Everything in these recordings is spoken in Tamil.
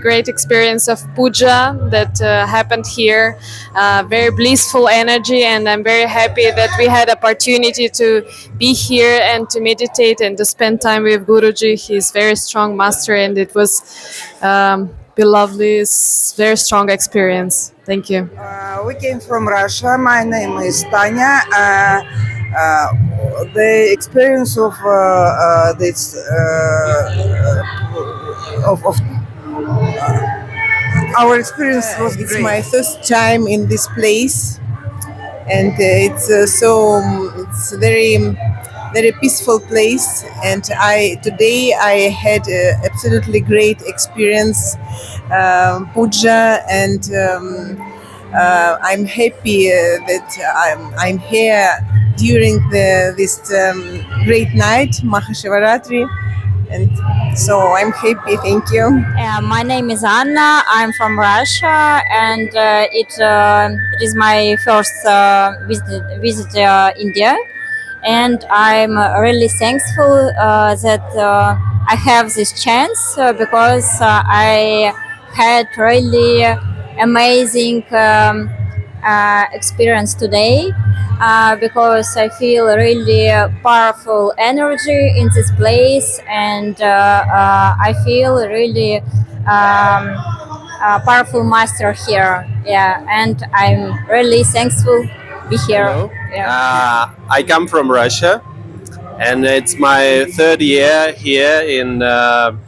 great experience of puja that happened here. Very blissful energy, and I'm very happy that we had opportunity to be here and to meditate and to spend time with Guruji. He's very strong master, and it was lovely, very strong experience. Thank you. We came from Russia. My name is Tanya. The experience of this of our experience was It's great. my first time in this place, and it's it's very peaceful place. And today I had absolutely great experience, puja, and I'm happy that I'm here during this great night, Mahashivaratri, and so I'm happy. Thank you. My name is Anna. I'm from Russia, and it is my first visit India, and I'm really thankful that I have this chance because I had really amazing experience today. Because I feel really powerful energy in this place, and I feel really powerful master here. Yeah, and I'm really thankful to be here. Hello. Yeah. I come from Russia, and it's my third year here in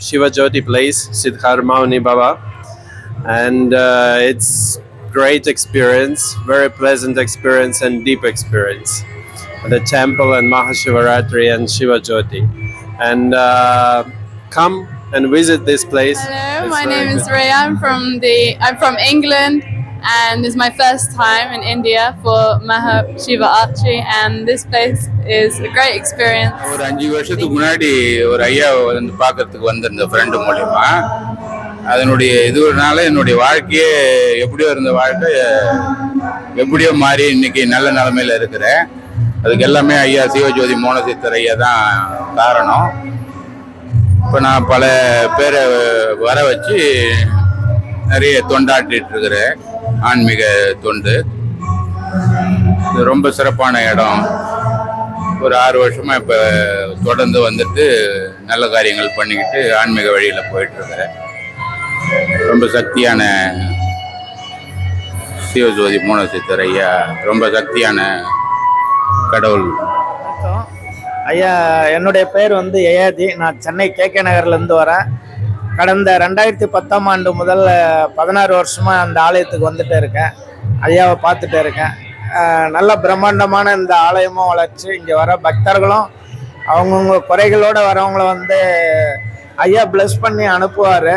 Shiva Jyoti place, Siddhar Mauni Baba, and it's great experience, very pleasant experience and deep experience. The temple and Mahashivaratri and Shiva Jyoti, and come and visit this place. Hello, It's my very name is good. Rhea. I'm from England, and it's my first time in India for Maha Shiva Archie, and this place is a great experience. ஒரு 5 வருஷத்துக்கு முன்னாடி ஒரு ஐயா வந்து பார்க்கறதுக்கு வந்திருந்த ஃப்ரெண்டு மூலியமா அதனுடைய இதுனால என்னுடைய வாழ்க்கையே எப்படியோ இருந்த வாழ்க்கை எப்படியோ மாறி இன்னைக்கு நல்ல நிலைமையில இருக்கிறேன். அதுக்கு எல்லாமே ஐயா சிவஜோதி மோனசித்தர் ஐயா தான் காரணம். இப்போ நான் பல பேரை வர வச்சு நிறைய தொண்டாட்டிட்டு இருக்கிறேன், ஆன்மீக தொண்டு. இது ரொம்ப சிறப்பான இடம். ஒரு 6 வருஷமா இப்போ தொடர்ந்து வந்துட்டு நல்ல காரியங்கள் பண்ணிக்கிட்டு ஆன்மீக வழியில் போயிட்டு இருக்கிறேன். ரொம்ப சக்தியான சிவஜோதி மோனசித்தர் ஐயா, ரொம்ப சக்தியான கடவுள். வணக்கம் ஐயா, என்னுடைய பேர் வந்து யயாதி. நான் சென்னை கேகே நகர்லேருந்து வரேன். கடந்த 2010ஆம் ஆண்டு முதல் 16 வருஷமாக அந்த ஆலயத்துக்கு வந்துட்டு இருக்கேன். ஐயாவை பார்த்துட்டு இருக்கேன். நல்ல பிரம்மாண்டமான இந்த ஆலயமும் வளர்ச்சி, இங்கே வர பக்தர்களும் அவங்கவுங்க குறைகளோடு வரவங்கள வந்து ஐயா பிளஸ் பண்ணி அனுப்புவார்.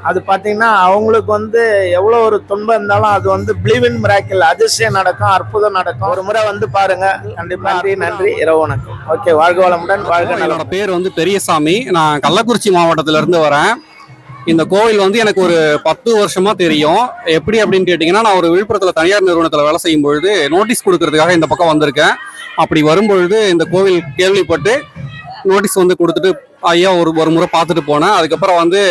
அது பார்த்தீங்கன்னா அவங்களுக்கு வந்து எவ்வளோ ஒரு துன்பம் இருந்தாலும் அது வந்து பிலீவ் இன் மிராக்கிள், அதிசயம் நடக்கும், அற்புதம் நடக்கும். ஒரு முறை வந்து பாருங்க. கண்டிப்பாக நன்றி. இரவு வணக்கம். ஓகே, வாழ்க வளமுடன், வாழ்க நலம். என்னோட பேர் வந்து பெரியசாமி. நான் கள்ளக்குறிச்சி மாவட்டத்துல இருந்து வரேன். இந்த கோவில் வந்து எனக்கு ஒரு 10 வருஷமா தெரியும். எப்படி அப்படின்னு கேட்டிங்கன்னா, நான் ஒரு விழுப்புரத்துல தனியார் நிறுவனத்தில் வேலை செய்யும் பொழுது நோட்டீஸ் கொடுக்கறதுக்காக இந்த பக்கம் வந்திருக்கேன். அப்படி வரும்பொழுது இந்த கோவில் கேள்விப்பட்டு நோட்டீஸ் வந்து கொடுத்துட்டு ஐயா ஒரு முறை பார்த்துட்டு போனேன். அதுக்கப்புறம் வந்து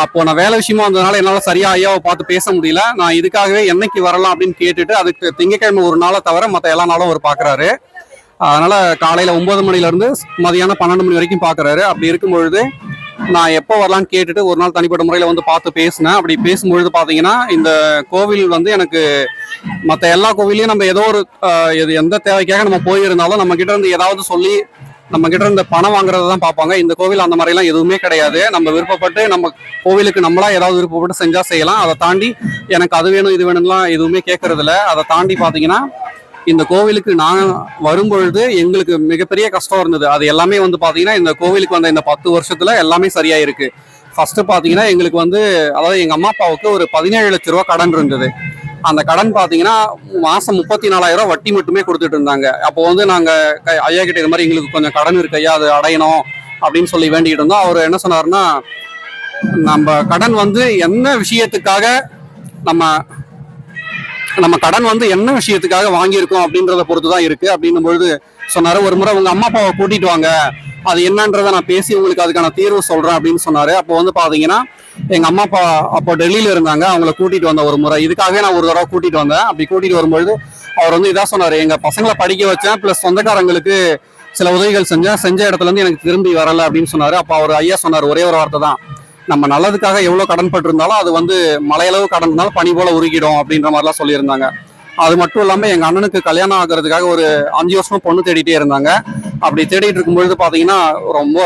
அப்போ நான் வேலை விஷயமா வந்ததுனால என்னால் சரியா ஐயாவை பார்த்து பேச முடியல. நான் இதுக்காகவே என்னைக்கு வரலாம் அப்படின்னு கேட்டுட்டு, அதுக்கு திங்கக்கிழமை ஒரு நாளை தவிர மற்ற எல்லா நாளும் அவர் பார்க்குறாரு. அதனால காலையில் 9 மணிலேருந்து மதியானம் 12 மணி வரைக்கும் பார்க்குறாரு. அப்படி இருக்கும் பொழுது நான் எப்போ வரலான்னு கேட்டுட்டு ஒரு நாள் தனிப்பட்ட முறையில் வந்து பார்த்து பேசினேன். அப்படி பேசும்பொழுது பார்த்தீங்கன்னா, இந்த கோவில் வந்து எனக்கு மற்ற எல்லா கோவிலையும் நம்ம ஏதோ ஒரு எந்த தேவைக்காக நம்ம போயிருந்தாலும் நம்ம கிட்ட இருந்து ஏதாவது சொல்லி நம்ம கிட்ட இருந்து பணம் வாங்குறத தான் பார்ப்பாங்க. இந்த கோவில் அந்த மாதிரிலாம் எதுவுமே கிடையாது. நம்ம விருப்பப்பட்டு நம்ம கோவிலுக்கு நம்மளா ஏதாவது விருப்பப்பட்டு செஞ்சா செய்யலாம். அதை தாண்டி எனக்கு அது வேணும் இது வேணும்லாம் எதுவுமே கேட்கறது இல்லை. அதை தாண்டி பார்த்தீங்கன்னா, இந்த கோவிலுக்கு நான் வரும்பொழுது எங்களுக்கு மிகப்பெரிய கஷ்டம் இருந்தது. அது எல்லாமே வந்து பார்த்தீங்கன்னா இந்த கோவிலுக்கு வந்த இந்த 10 வருஷத்துல எல்லாமே சரியாயிருக்கு. ஃபர்ஸ்ட் பார்த்தீங்கன்னா எங்களுக்கு வந்து, அதாவது எங்க அம்மா அப்பாவுக்கு ஒரு 17 லட்ச ரூபா கடன் இருந்தது. அந்த கடன் பார்த்தீங்கன்னா மாசம் 34,000 வட்டி மட்டுமே கொடுத்துட்டு இருந்தாங்க. அப்போ வந்து நாங்கள் ஐயா கிட்ட இது மாதிரி எங்களுக்கு கொஞ்சம் கடன் இருக்கு ஐயா, அது அடையணும் அப்படின்னு சொல்லி வேண்டிக்கிட்டு இருந்தோம். அவர் என்ன சொன்னார்னா, நம்ம கடன் வந்து என்ன விஷயத்துக்காக நம்ம நம்ம கடன் வந்து என்ன விஷயத்துக்காக வாங்கியிருக்கோம் அப்படின்றத பொறுத்து தான் இருக்கு அப்படின்னும் பொழுது சொன்னாரு. ஒரு முறை உங்க அம்மா அப்பாவை கூட்டிட்டு வாங்க, அது என்னன்றதை நான் பேசி உங்களுக்கு அதுக்கான தீர்வு சொல்றேன் அப்படின்னு சொன்னாரு. அப்போ வந்து பாத்தீங்கன்னா எங்க அம்மா அப்பா அப்போ டெல்லியில இருந்தாங்க, அவங்கள கூட்டிட்டு வந்த ஒரு முறை. இதுக்காகவே நான் ஒரு தடவை கூட்டிட்டு வந்தேன். அப்படி கூட்டிட்டு வரும்பொழுது அவர் வந்து இதான் சொன்னாரு, எங்க பசங்களை படிக்க வச்சேன், பிளஸ் சொந்தக்காரங்களுக்கு சில உதவிகள் செஞ்ச இடத்துல இருந்து எனக்கு திரும்பி வரல அப்படின்னு சொன்னாரு. அப்போ அவர் ஐயா சொன்னார் ஒரே ஒரு வார்த்தை தான், நம்ம நல்லதுக்காக எவ்வளவு கடன் பட்டிருந்தாலும் அது வந்து மலையளவு கடன் இருந்தாலும் பனி போல உருகிடும் அப்படின்ற மாதிரிலாம் சொல்லியிருந்தாங்க. அது மட்டும் இல்லாம எங்க அண்ணனுக்கு கல்யாணம் ஆகிறதுக்காக ஒரு 5 வருஷமா பொண்ணு தேடிட்டே இருந்தாங்க. அப்படி தேடிட்டு இருக்கும்பொழுது பாத்தீங்கன்னா ரொம்ப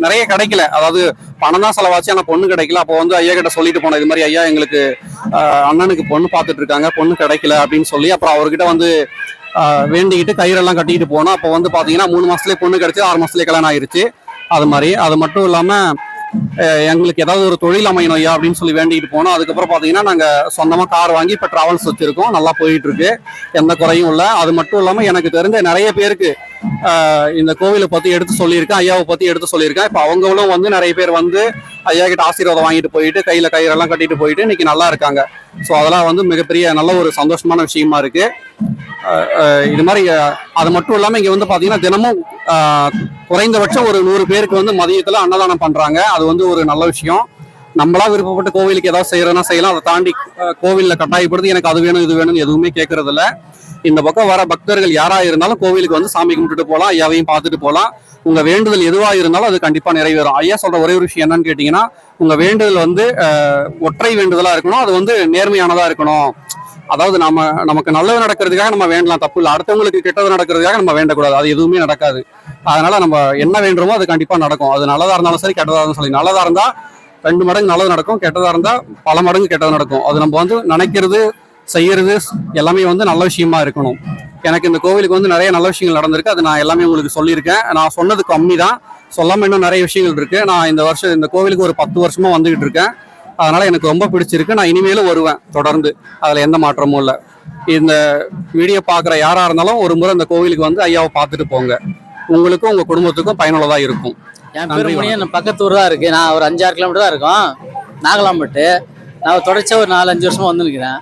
நிறைய கிடைக்கல, அதாவது பணம் தான் செலவாச்சு, ஆனா பொண்ணு கிடைக்கல. அப்போ வந்து ஐயா கிட்ட சொல்லிட்டு போனேன், இது மாதிரி ஐயா எங்களுக்கு அண்ணனுக்கு பொண்ணு பார்த்துட்டு இருக்காங்க, பொண்ணு கிடைக்கல அப்படின்னு சொல்லி. அப்புறம் அவர்கிட்ட வந்து வேண்டிக்கிட்டு கயிறெல்லாம் கட்டிட்டு போனோம். அப்போ வந்து பாத்தீங்கன்னா 3 மாசத்துலேயே பொண்ணு கிடைச்சு, 6 மாசத்துலேயே கல்யாணம் ஆயிருச்சு. அது மாதிரி அது மட்டும் இல்லாம எங்களுக்கு ஏதாவது ஒரு தொழில் அமையணும் ஐயா அப்படின்னு சொல்லி வேண்டிட்டு போனோம். அதுக்கப்புறம் பாத்தீங்கன்னா நாங்க சொந்தமா கார் வாங்கி இப்ப டிராவல்ஸ் வச்சிருக்கோம், நல்லா போயிட்டு இருக்கு, எந்த குறையும் இல்லை. அது மட்டும் இல்லாம எனக்கு தெரிஞ்ச நிறைய பேருக்கு இந்த கோவிலை பத்தி எடுத்து சொல்லியிருக்கேன், ஐயாவை பத்தி எடுத்து சொல்லியிருக்கேன். இப்ப அவங்களும் வந்து நிறைய பேர் வந்து ஐயா கிட்ட ஆசீர்வாதம் வாங்கிட்டு போயிட்டு கையில கயிறெல்லாம் கட்டிட்டு போயிட்டு இன்னைக்கு நல்லா இருக்காங்க. ஸோ அதெல்லாம் வந்து மிகப்பெரிய நல்ல ஒரு சந்தோஷமான விஷயமா இருக்கு. இது மாதிரி அது மட்டும் இல்லாம இங்க வந்து பாத்தீங்கன்னா தினமும் குறைந்தபட்சம் ஒரு 100 பேருக்கு வந்து மதியத்துல அன்னதானம் பண்றாங்க. அது வந்து ஒரு நல்ல விஷயம். நம்மளா விருப்பப்பட்டு கோவிலுக்கு ஏதாவது செய்யறதுனா செய்யலாம், அதை தாண்டி கோவில்ல கட்டாயப்படுத்தி எனக்கு அது வேணும் இது வேணும் எதுவுமே கேட்கறது இல்ல. இந்த பக்கம் வர பக்தர்கள் யாரா இருந்தாலும் கோவிலுக்கு வந்து சாமி கும்பிட்டுட்டு போகலாம், ஐயாவையும் பார்த்துட்டு போகலாம். உங்க வேண்டுதல் எதுவா இருந்தாலும் அது கண்டிப்பா நிறைவேறும். ஐயா சொல்ற ஒரே ஒரு விஷயம் என்னன்னு கேட்டீங்கன்னா, உங்க வேண்டுதல் வந்து ஒற்றை வேண்டுதலா இருக்கணும், அது வந்து நேர்மையானதா இருக்கணும். அதாவது நமக்கு நல்லது நடக்கிறதுக்காக நம்ம வேண்டலாம், தப்பு இல்லை. அடுத்தவங்களுக்கு கெட்டது நடக்கிறதுக்காக நம்ம வேண்டக்கூடாது, அது எதுவுமே நடக்காது. அதனால நம்ம என்ன வேண்டுமோ அது கண்டிப்பா நடக்கும். அது நல்லதா இருந்தாலும் சரி, கெட்டதா இருந்தாலும் சரி. நல்லதா இருந்தா 2 மடங்கு நல்லது நடக்கும், கெட்டதா இருந்தா பல மடங்கு கெட்டது நடக்கும். அது நம்ம வந்து நினைக்கிறது செய்யறது எல்லாமே வந்து நல்ல விஷயமா இருக்கணும். எனக்கு இந்த கோவிலுக்கு வந்து நிறைய நல்ல விஷயங்கள் நடந்திருக்கு, அது நான் எல்லாமே உங்களுக்கு சொல்லியிருக்கேன். நான் சொன்னது கம்மி தான், சொல்லாம இன்னும் நிறைய விஷயங்கள் இருக்கு. நான் இந்த கோவிலுக்கு ஒரு 10 வருஷமா வந்துகிட்டு இருக்கேன். அதனால எனக்கு ரொம்ப பிடிச்சிருக்கு. நான் இனிமேலும் வருவேன் தொடர்ந்து, அதுல எந்த மாற்றமும் இல்லை. இந்த வீடியோ பாக்குற யாரா இருந்தாலும் ஒரு முறை இந்த கோவிலுக்கு வந்து ஐயாவை பார்த்துட்டு போங்க, உங்களுக்கும் உங்க குடும்பத்துக்கும் பயனுள்ளதா இருக்கும். என் பேர் முனியன், பக்கத்தூர் தான் இருக்கு. நான் ஒரு 5-6 கிலோமீட்டர் தான் இருக்கும், நாகலாம்பட்டு. நான் தொடர்ச்சியாக ஒரு 4-5 வருஷமா வந்து நிற்கிறேன்.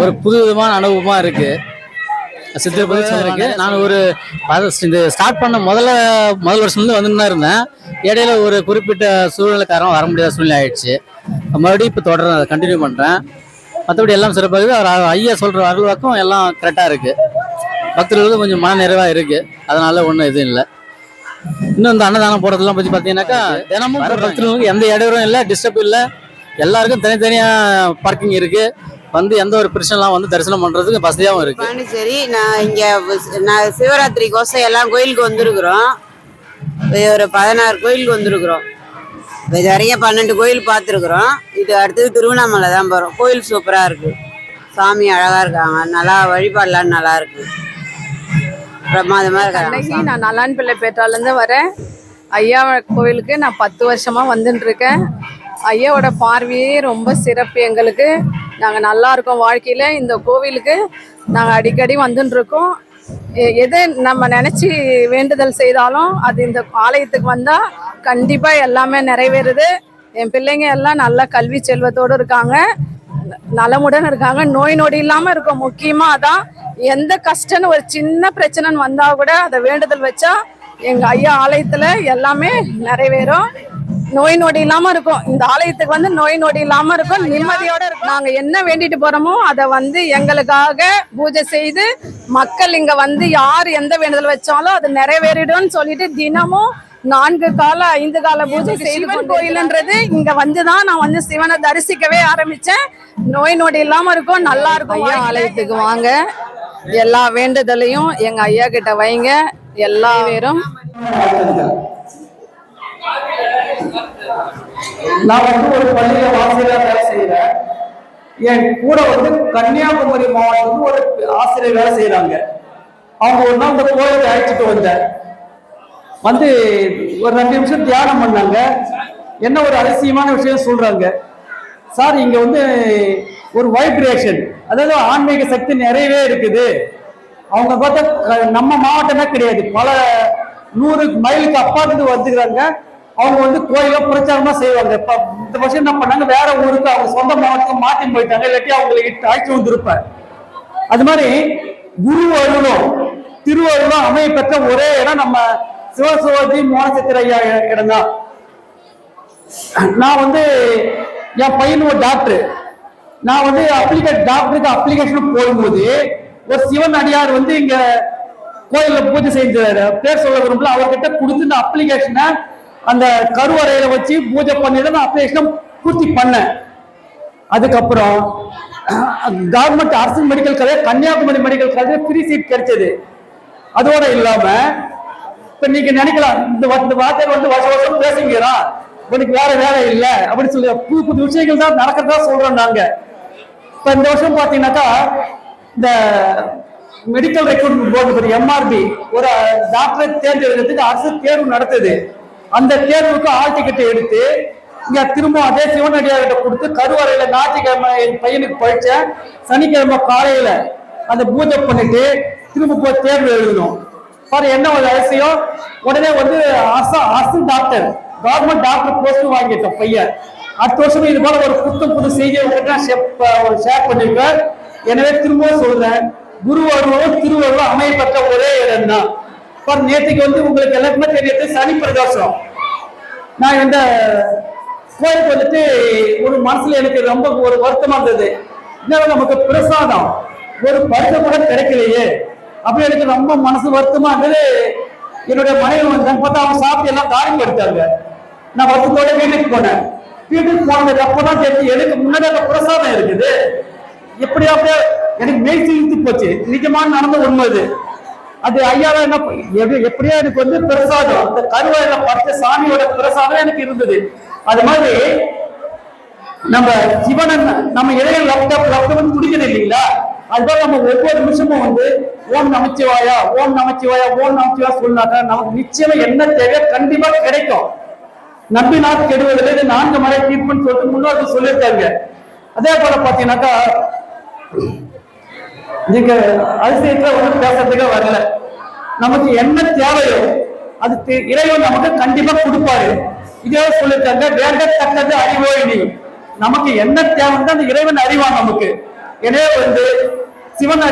ஒரு புது விதமான அனுபவமா இருக்கு, சித்திரப்பதியாக இருக்கு. நான் ஒரு இந்த ஸ்டார்ட் பண்ண முதல் வருஷம்லேருந்து வந்துன்னு தான் இருந்தேன். இடையில ஒரு குறிப்பிட்ட சூழ்நிலை காரணம் வர முடியாத சூழ்நிலை ஆயிடுச்சு. மறுபடியும் இப்போ தொடர்றேன், அதை கண்டினியூ பண்ணுறேன். மற்றபடி எல்லாம் சிறப்பாக அவர் ஐயா சொல்கிற அருள்வாக்கும் எல்லாம் கரெக்டாக இருக்குது. பக்தர்களுக்கு கொஞ்சம் மன நிறைவாக இருக்குது, அதனால ஒன்றும் எதுவும் இல்லை. இன்னும் இந்த அன்னதானம் போடுறதுலாம் பற்றி பார்த்தீங்கன்னாக்கா தினமும் பக்தர்களுக்கு எந்த இடையூறும் இல்லை, டிஸ்டர்ப் இல்லை. எல்லாருக்கும் தனித்தனியாக பார்க்கிங் இருக்குது, வந்து எந்த ஒரு பிரச்சனைலாம் வந்து தரிசனம் பண்ணுறதுக்கு வசதியாகவும் இருக்குது. பாண்டிச்சேரி நான் சிவராத்திரிக்கோசம் எல்லாம் கோயிலுக்கு வந்திருக்கிறோம். ஒரு 16 கோயிலுக்கு வந்திருக்கிறோம். இது வரைக்கும் 12 கோயில் பார்த்துருக்குறோம். இது அடுத்தது திருவண்ணாமலை தான் போகிறோம். கோயில் சூப்பராக இருக்குது, சாமி அழகாக இருக்காங்க, நல்லா வழிபாடலாம் நல்லா இருக்கு, பிரமாதமாக இருக்காங்க. நான் நல்லான்பிள்ளைப்பேட்டாலேருந்து வரேன். ஐயா கோயிலுக்கு நான் 10 வருஷமா வந்துட்டு இருக்கேன். ஐயாவோட பார்வையே ரொம்ப சிறப்பு எங்களுக்கு. நாங்கள் நல்லா இருக்கோம் வாழ்க்கையில். இந்த கோவிலுக்கு நாங்கள் அடிக்கடி வந்துட்டு இருக்கோம். எது நம்ம நினச்சி வேண்டுதல் செய்தாலும் அது இந்த ஆலயத்துக்கு வந்தால் கண்டிப்பாக எல்லாமே நிறைவேறுது. என் பிள்ளைங்க எல்லாம் நல்ல கல்வி செல்வத்தோடு இருக்காங்க, நலமுடன் இருக்காங்க, நோய் நொடி இல்லாமல் இருக்கும். முக்கியமாக அதான், எந்த கஷ்டம்னு ஒரு சின்ன பிரச்சனைன்னு வந்தால் கூட அதை வேண்டுதல் வச்சா எங்கள் ஐயா ஆலயத்தில் எல்லாமே நிறைவேறும். நோய் நொடி இல்லாம இருக்கும். இந்த ஆலயத்துக்கு வந்து நோய் நொடி இல்லாம இருக்கும், நிம்மதியோட இருக்கும். நாங்க என்ன வேண்டிட்டு போறோமோ அதை வந்து எங்களுக்காக பூஜை செய்து மக்கள் இங்க வந்து யார் எந்த வேண்டுதல் வச்சாலும் அது நிறைவேறிடும்னு சொல்லிட்டு தினமும் 4 கால 5 கால பூஜை செய்து. கோயில்ன்றது இங்க வந்துதான் நான் வந்து சிவனை தரிசிக்கவே ஆரம்பிச்சேன். நோய் நொடி இல்லாம இருக்கும், நல்லா இருக்கும். ஐயா ஆலயத்துக்கு வாங்க, எல்லா வேண்டுதலையும் எங்க ஐயா கிட்ட வைங்க, எல்லா வேறும். நான் வந்து ஒரு பள்ளியில ஆசிரியர் வேலை செய்யறேன். என் கூட வந்து கன்னியாகுமரி மாவட்டம் ஒரு ஆசிரியர் வேலை செய்யறாங்க. அவங்க ஒரு நாள் இந்த கோயிலுக்கு அழைச்சிட்டு வந்தேன். வந்து ஒரு 2 நிமிஷம் தியானம் பண்ணாங்க. என்ன ஒரு அதிசயமான விஷயம் சொல்றாங்க, சார் இங்க வந்து ஒரு வைப்ரேஷன், அதாவது ஆன்மீக சக்தி நிறையவே இருக்குது. அவங்க பார்த்தா நம்ம மாவட்டமே கிடையாது, பல 100 மைலுக்கு அப்பாந்து வந்துக்கிறாங்க. அவங்க வந்து கோயில பிரச்சாரமா செய்வாங்க. இப்ப இந்த வருஷம் என்ன பண்ணாங்க, வேற ஊருக்கு அவங்க சொந்த மாவட்டத்துக்கு மாத்தி போயிட்டாங்க, இல்லாட்டி அவங்களுக்கு அழைச்சி வந்திருப்பேன். அது மாதிரி குரு அருளும் திருவருளும் அமைய பெற்ற ஒரே இடம் நம்ம சிவசோதி மோனசத்திர ஐயா இடம் தான். நான் வந்து என் பையன் ஒரு டாக்டர். நான் வந்து டாக்டருக்கு அப்ளிகேஷன் போடும்போது ஒரு சிவன் அடியார் வந்து இங்க கோயில்ல பூஜை செஞ்சாரு, பேர் சொல்ல விரும்பல, அவர்கிட்ட கொடுத்து இந்த அப்ளிகேஷனை அந்த கருவறையில வச்சு பூஜை பண்ணிட்டு நான் அப்ளிகேஷனை பூர்த்தி பண்ணேன். அதுக்கப்புறம் கவர்மெண்ட் அரசு medical college Kanyakumari medical college free seat கிடைச்சது. அதோட இல்லாம இப்ப நீங்க நினைக்கலாம் இந்த வார்த்தை வந்து வருஷம் வருஷம் பேசுங்கிறான், உனக்கு வேற வேலை இல்லை அப்படின்னு சொல்லி புது புது விஷயங்கள் தான் நடக்கிறதா சொல்றோம் நாங்க. இப்ப இந்த வருஷம் பாத்தீங்கன்னாக்கா இந்த மெடிக்கல் ரெக்ரூட்மெண்ட் போர்டு எம்ஆர்பி ஒரு டாக்டரை தேர்ந்தெடுக்கிறதுக்கு அரசு தேர்வு நடத்துது. அந்த தேர்வுக்கு ஆள் டிக்கெட் எடுத்து இங்க திரும்ப அதே சிவனடியார்கிட்ட கொடுத்து கருவறையில ஞாயிற்றுக்கிழமை என் பையனுக்கு படிச்ச சனிக்கிழமை காலையில அந்த பூஜை பண்ணிட்டு திரும்ப போய் தேர்வு எழுதணும். பாரு என்ன ஒரு அவசியம். உடனே வந்து அரசு டாக்டர் கவர்மெண்ட் டாக்டர் போஸ்ட் வாங்கிட்டோம் பையன். அடுத்த வருஷம் இது போல ஒரு புது செய்தியை ஷேர் பண்ணிருக்கேன். எனவே திரும்பவும் சொல்றேன், குரு அருளும் திருவருளும் அமையப்பட்ட ஒரே இடம் தான். நேற்றுக்கு வந்து உங்களுக்கு எல்லாருக்குமே தெரியாது சனி பிரதோஷம். நான் இந்த கோயிலுக்கு வந்துட்டு ஒரு மனசுல எனக்கு ரொம்ப ஒரு வருத்தமா இருந்தது. இன்னும் நமக்கு பிரசாதம் ஒரு பருத்த கூட கிடைக்கலையே அப்படி எனக்கு ரொம்ப மனசு வருத்தமா இருந்தது. என்னுடைய மனைவி வந்தாங்க, பார்த்தா அவங்க சாப்பிட்டு எல்லாம் காரியம் எடுத்தாங்க. நான் வருத்தத்தோட வீட்டுக்கு போனேன். வீட்டுக்கு போனதுக்கு அப்பதான் தெரிஞ்சு எனக்கு முன்னாடி அந்த பிரசாதம் இருக்குது. எப்படி அப்படியே எனக்கு மெய்சி இழுத்து போச்சு. நிஜமான நடந்த உண்மை அது. அது ஐயாவை என்ன எப்படியோ எனக்கு வந்து பிரசாதம் அந்த கருவறையில பார்த்த சாமியோட பிரசாதம் எனக்கு இருந்தது. அது மாதிரி நம்ம சிவனன் நம்ம இளைய லேப்டாப் குடிக்கிறது இல்லைங்களா, அதுதான் நம்ம ஒவ்வொரு நிமிஷமும் வந்து ஓம் நமச்சிவாயா ஓம் நமச்சிவாயா ஓம் நமச்சிவாயா சொன்னாக்கா நமக்கு நிச்சயமா என்ன தேவை கண்டிப்பா கிடைக்கும். நம்பினார் கெடுவதில்லை 4 முறை ட்ரீட்மெண்ட் சொல்லிட்டு முன்னோர்கள் சொல்லியிருக்காங்க. அதே போல பாத்தீங்கன்னாக்கா நீங்க அதிசயத்துல ஒன்றும் பேசுறதுக்கே வரல. நமக்கு என்ன தேவையோ அது இறைவன் நமக்கு கண்டிப்பா கொடுப்பாரு. இதே சொல்லிருக்காங்க, வேண்டத்தக்கது அறிவோயினி. நமக்கு என்ன தேவைன்னு அந்த இறைவன் அறிவான் நமக்கு. எனவே வந்து சிவன்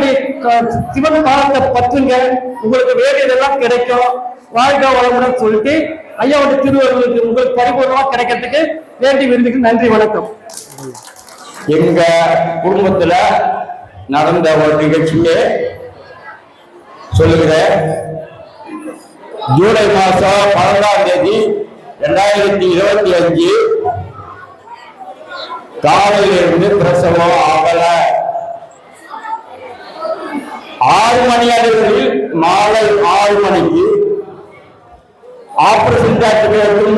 காலத்தை பற்றுங்க, உங்களுக்கு வேண்டியதெல்லாம் கிடைக்கும், வாழ்க வளமுடன் சொல்லிட்டு ஐயாவோட திருவருளுக்கு உங்களுக்கு பரிபூர்ணமா கிடைக்கிறதுக்கு வேண்டி விரும்புகிறேன். நன்றி, வணக்கம். எங்க குடும்பத்துல நடந்த ஒரு நிகழ்ச்சியே சொல்லுகிறேன். ஜூலை மாசம் 12ஆம் தேதி 2025 காலையிலிருந்து பிரசவம் ஆகல. 6 மணி அளவில் மாலை 6 மணிக்கு ஆபரேஷன் தேட்டருக்கு எடுத்தும்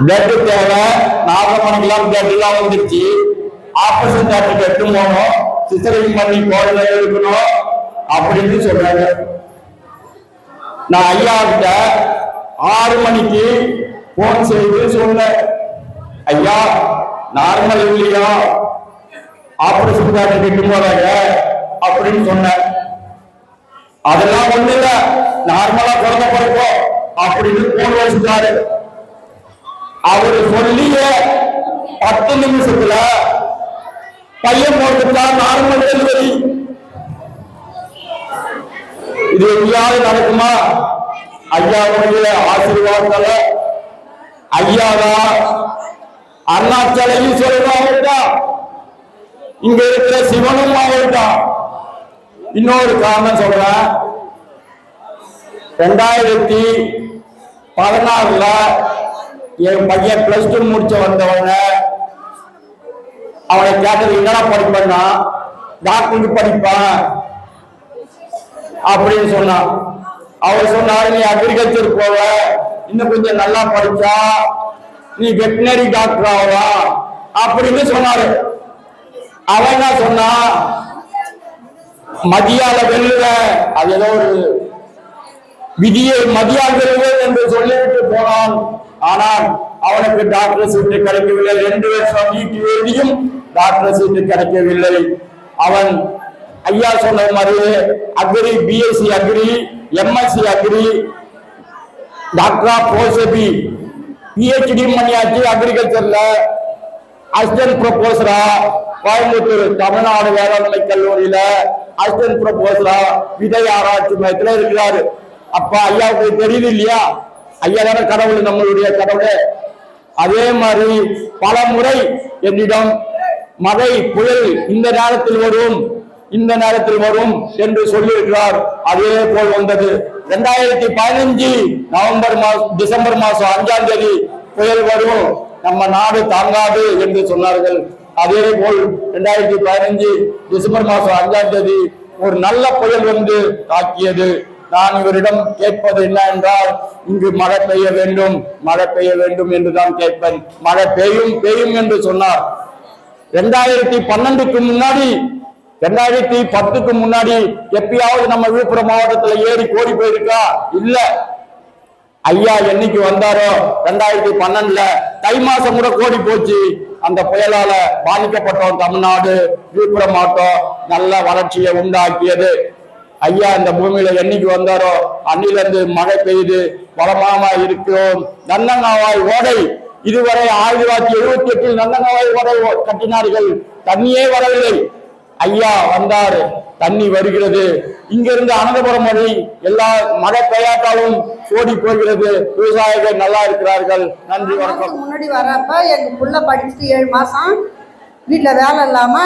பிளட் தேவை. 4 மணிக்கெல்லாம் பிளட் எல்லாம் வந்துருச்சு. ஆபரேஷன் தேட்டருக்கு எடுத்தும் போனோம், சிசரிங் பண்ணி கோடலை எடுக்கணும் அப்படின்னு சொல்றாங்க. நான் ஐயா கிட்ட 6 மணிக்கு போன் செய்து சொன்னேன், ஐயா நார்மல் இல்லையா, ஆபரேஷன் தேட்டருக்கு எடுத்தும் போறாங்க அப்படின்னு சொன்னேன். அதெல்லாம் ஒண்ணு இல்ல, நார்மலா குழந்தை பிறக்கும் அப்படின்னு போன் வச்சுட்டாரு. அவரு சொல்லிய 10 நிமிஷத்துல பையன் போட்டுட்டா நார்மல் டெலிவரி. இது எங்கேயாவது நடக்குமா? ஐயாவுடைய ஆசீர்வாதத்தால ஐயாதான் அருணாச்சலையும் சொல்றாங்க, இங்க இருக்கிற சிவனும் ஆகிட்டான். இன்னொரு காரணம் சொல்றேன், 2016 என் பையன் +2 முடிச்ச வந்தவங்க அவனை கேட்டது என்னடா படிப்பா, டாக்டருக்கு படிப்பான் அப்படின்னு சொன்னான். அவர் சொன்னாரு, நீ அக்ரிகல்ச்சர் போவ, இன்னும் கொஞ்சம் நல்லா படிச்சா நீ வெட்டினரி டாக்டர் ஆகலாம் அப்படின்னு சொன்னாரு. அவன் என்ன சொன்னா, மதியால வெல்லுவ, அது ஏதோ ஒரு விதியை மதியால் வெல்லுவேன் என்று சொல்லிவிட்டு போனான். ஆனால் அவனுக்கு டாக்டர் சீட்டு கிடைக்கவில்லை. 2 வருஷம் நீட்டு எழுதியும் டாக்டர் சீட்டு கிடைக்கவில்லை. அவன் ஐயா சொன்ன மாதிரி agri, BSc agri, MSc agri, doctor of philosophy, PhD பண்ணியாச்சு அக்ரிகல்ச்சர்ல. அசிஸ்டன்ட் ப்ரொபோசரா கோயம்புத்தூர் தமிழ்நாடு வேளாண்மை கல்லூரியில அசிஸ்டன்ட் ப்ரொபோசரா விதை ஆராய்ச்சி மையத்துல இருக்கிறாரு. அப்ப ஐயாவுக்கு தெரியுது இல்லையா, ஐயா தானே கடவுள், நம்மளுடைய கடவுள். அதே மாதிரி பல முறை என்னிடம் மழை புயல் இந்த நேரத்தில் வரும், இந்த நேரத்தில் வரும் என்று சொல்லியிருக்கிறார். அதே போல் வந்தது. 2015 டிசம்பர் மாசம் 5ஆம் தேதி புயல் வரும், நம்ம நாடு தாங்காது என்று சொன்னார்கள். அதே போல் 2015 டிசம்பர் மாசம் 5ஆம் தேதி ஒரு நல்ல புயல் வந்து தாக்கியது. நான் இவரிடம் கேட்பது என்ன என்றால், இங்கு மழை பெய்ய வேண்டும், மழை பெய்ய வேண்டும் என்றுதான் கேட்பேன். மழை பெய்யும் பெய்யும் என்று சொன்னார். 2012க்கு முன்னாடி 2010க்கு முன்னாடி எப்பயாவது நம்ம விழுப்புரம் மாவட்டத்துல ஏறி கோடி போயிருக்கா? இல்ல. ஐயா என்னைக்கு வந்தாரோ 2012ல தை மாசம் கூட கோடி போச்சு. அந்த புயலால பாதிக்கப்பட்டோம் தமிழ்நாடு, விழுப்புரம் மாவட்டம் நல்ல வளர்ச்சியை உண்டாக்கியது. ஐயா இந்த பூமியில என்னைக்கு வந்தாரோ அன்னில இருந்து மழை பெய்து வளமாக இருக்கிறோம். நன்னங்காவாய் ஓடை இதுவரை 1978 நன்னங்காவாய் ஓடை கட்டினார்கள், தண்ணியே வரவில்லை. ஐயா வந்தாரு, தண்ணி வருகிறது. இங்கிருந்து அனந்தபுரம் வரை எல்லா மழை பெய்யாட்டாலும் ஓடி போகிறது. விவசாயிகள் நல்லா இருக்கிறார்கள். நன்றி, வணக்கம். முன்னாடி வரப்ப எங்க புள்ள படிச்சுட்டு 7 மாசம் வீட்டுல வேலை இல்லாம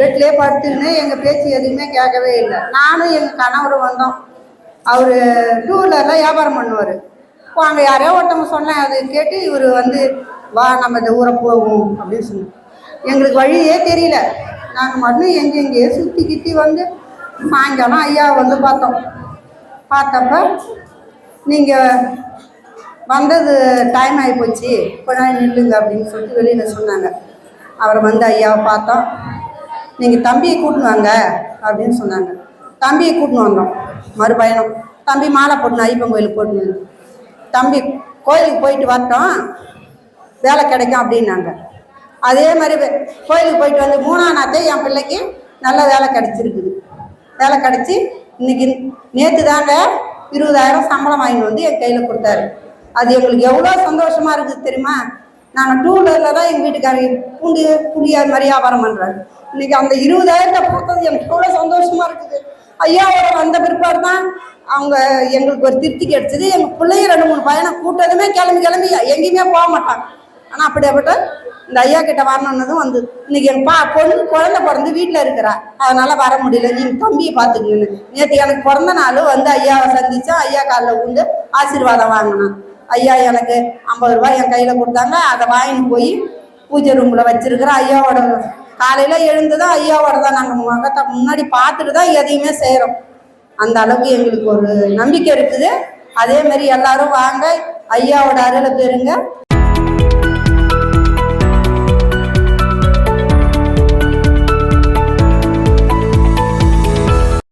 பெட்லேயே படுத்துக்கின்னு எங்கள் பேச்சு எதுவுமே கேட்கவே இல்லை. நானும் எங்கள் கணவரும் வந்தோம். அவர் 2 வீலரில் வியாபாரம் பண்ணுவார். இப்போ அங்கே யாரையோ ஒருத்தவங்க சொன்னேன், அதை கேட்டு இவர் வந்து வா நம்ம இந்த ஊரை போவோம் அப்படின்னு சொன்னோம். எங்களுக்கு வழியே தெரியல. நாங்கள் மட்டும் எங்கெங்கேயோ சுற்றி கித்தி வந்து சாயங்காலம் ஐயா வந்து பார்த்தோம். பார்த்தப்ப நீங்கள் வந்தது டைம் ஆகிப்போச்சு, இப்போ நான் நில்லுங்க அப்படின்னு சொல்லிட்டு வெளியில் சொன்னாங்க. அவரை வந்து ஐயாவை பார்த்தோம். நீங்கள் தம்பியை கூட்டின்னு வாங்க அப்படின்னு சொன்னாங்க. தம்பியை கூட்டின்னு வந்தோம். மறுபயணம் தம்பி மாலை போட்டுன்னு ஐயப்பன் கோயிலுக்கு போட்டுன்னு தம்பி கோயிலுக்கு போயிட்டு வரட்டும், வேலை கிடைக்கும் அப்படின்னாங்க. அதே மாதிரி கோயிலுக்கு போயிட்டு வந்து 3ஆம் நாளே என் பிள்ளைக்கு நல்ல வேலை கிடச்சிருக்குது. வேலை கிடச்சி இன்னைக்கு நேற்று தாங்க 20,000 சம்பளம் வாங்கிட்டு வந்து என் கையில் கொடுத்தாரு. அது எங்களுக்கு எவ்வளோ சந்தோஷமாக இருக்குது தெரியுமா. நாங்கள் 2 வீலரில் தான் எங்கள் வீட்டுக்காரங்க புளியார் மாதிரி வியாபாரம் பண்ணுறாரு. இன்னைக்கு அந்த 20,000 பார்த்தது எனக்கு எவ்வளோ சந்தோஷமாக இருக்குது. ஐயாவோட வந்த பிற்பாடு தான் அவங்க எங்களுக்கு ஒரு திருப்தி கிடைச்சது. எங்கள் பிள்ளைய 2-3 பையனை கூட்டதுமே கிளம்பி எங்கேயுமே போக மாட்டாங்க. ஆனால் அப்படியாப்பட்ட இந்த ஐயா கிட்ட வரணுன்னதும் வந்து இன்னைக்கு எங்கள் பொண்ணு குழந்தை பிறந்து வீட்டில் இருக்கிறா, அதனால் வர முடியல, நீங்கள் தம்பியை பார்த்துக்கணுன்னு. நேற்று எனக்கு பிறந்த நாள் வந்து ஐயாவை சந்தித்தா, ஐயா காலில் விழுந்து ஆசீர்வாதம் வாங்கினான். ஐயா எனக்கு 50 ரூபாய் என் கையில் கொடுத்தாங்க. அதை வாங்கிட்டு போய் பூஜை ரூமில் வச்சிருக்கிறேன். ஐயாவோட காலையில் எழுந்து தான் ஐயாவோட தான் நாங்கள் முகத்தை முன்னாடி பார்த்துட்டு தான் எதையுமே செய்கிறோம். அந்த அளவுக்கு எங்களுக்கு ஒரு நம்பிக்கை இருக்குது. அதே மாதிரி எல்லாரும் வாங்க, ஐயாவோட அருளை பெறுங்க.